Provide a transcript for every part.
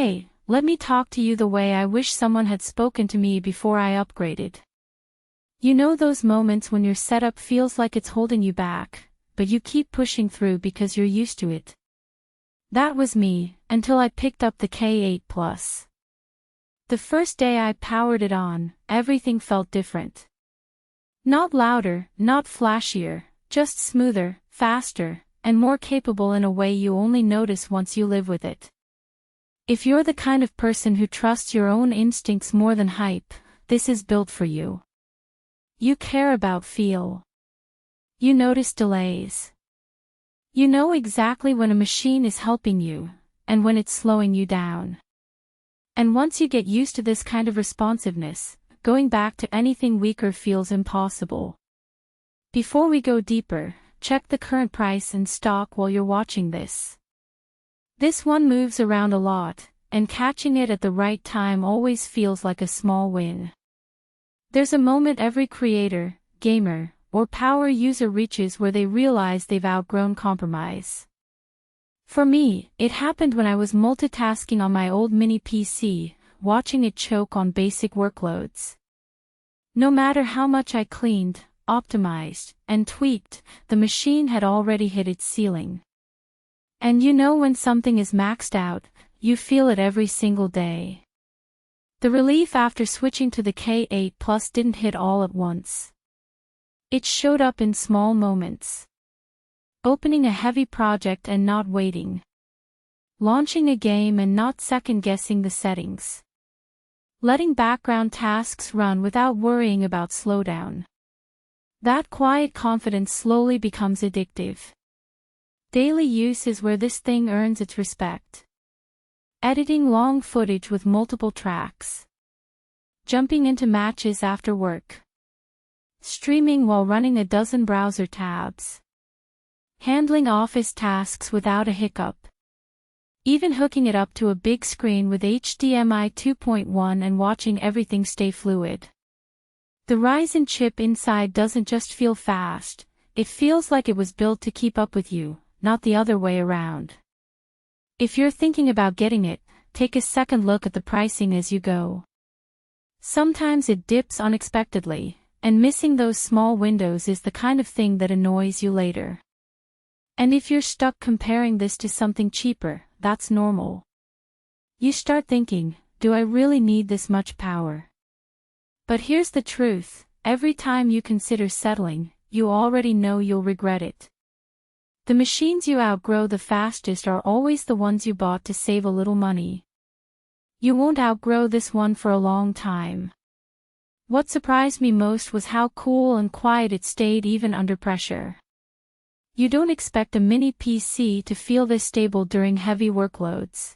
Hey, let me talk to you the way I wish someone had spoken to me before I upgraded. You know those moments when your setup feels like it's holding you back, but you keep pushing through because you're used to it. That was me, until I picked up the K8 Plus. The first day I powered it on, everything felt different. Not louder, not flashier, just smoother, faster, and more capable in a way you only notice once you live with it. If you're the kind of person who trusts your own instincts more than hype, this is built for you. You care about feel. You notice delays. You know exactly when a machine is helping you, and when it's slowing you down. And once you get used to this kind of responsiveness, going back to anything weaker feels impossible. Before we go deeper, check the current price and stock while you're watching this. This one moves around a lot, and catching it at the right time always feels like a small win. There's a moment every creator, gamer, or power user reaches where they realize they've outgrown compromise. For me, it happened when I was multitasking on my old mini PC, watching it choke on basic workloads. No matter how much I cleaned, optimized, and tweaked, the machine had already hit its ceiling. And you know when something is maxed out, you feel it every single day. The relief after switching to the K8 Plus didn't hit all at once. It showed up in small moments. Opening a heavy project and not waiting. Launching a game and not second-guessing the settings. Letting background tasks run without worrying about slowdown. That quiet confidence slowly becomes addictive. Daily use is where this thing earns its respect. Editing long footage with multiple tracks. Jumping into matches after work. Streaming while running a dozen browser tabs. Handling office tasks without a hiccup. Even hooking it up to a big screen with HDMI 2.1 and watching everything stay fluid. The Ryzen chip inside doesn't just feel fast, it feels like it was built to keep up with you, not the other way around. If you're thinking about getting it, take a second look at the pricing as you go. Sometimes it dips unexpectedly, and missing those small windows is the kind of thing that annoys you later. And if you're stuck comparing this to something cheaper, that's normal. You start thinking, do I really need this much power? But here's the truth, every time you consider settling, you already know you'll regret it. The machines you outgrow the fastest are always the ones you bought to save a little money. You won't outgrow this one for a long time. What surprised me most was how cool and quiet it stayed even under pressure. You don't expect a mini PC to feel this stable during heavy workloads.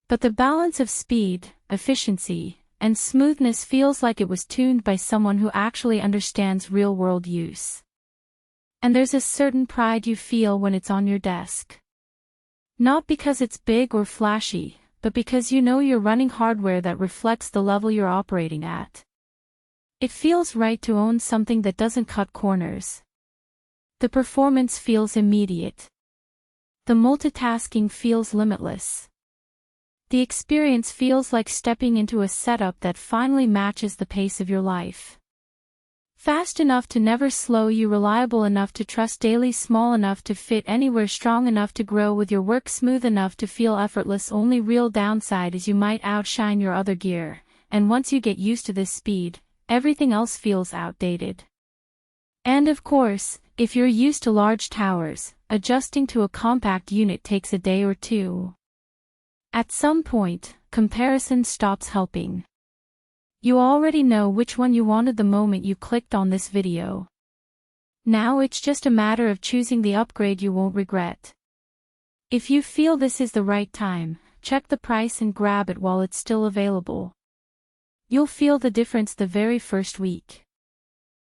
But the balance of speed, efficiency, and smoothness feels like it was tuned by someone who actually understands real-world use. And there's a certain pride you feel when it's on your desk. Not because it's big or flashy, but because you know you're running hardware that reflects the level you're operating at. It feels right to own something that doesn't cut corners. The performance feels immediate. The multitasking feels limitless. The experience feels like stepping into a setup that finally matches the pace of your life. Fast enough to never slow you, reliable enough to trust daily, small enough to fit anywhere, strong enough to grow with your work, smooth enough to feel effortless. Only real downside is you might outshine your other gear, and once you get used to this speed, everything else feels outdated. And of course, if you're used to large towers, adjusting to a compact unit takes a day or two. At some point, comparison stops helping. You already know which one you wanted the moment you clicked on this video. Now it's just a matter of choosing the upgrade you won't regret. If you feel this is the right time, check the price and grab it while it's still available. You'll feel the difference the very first week.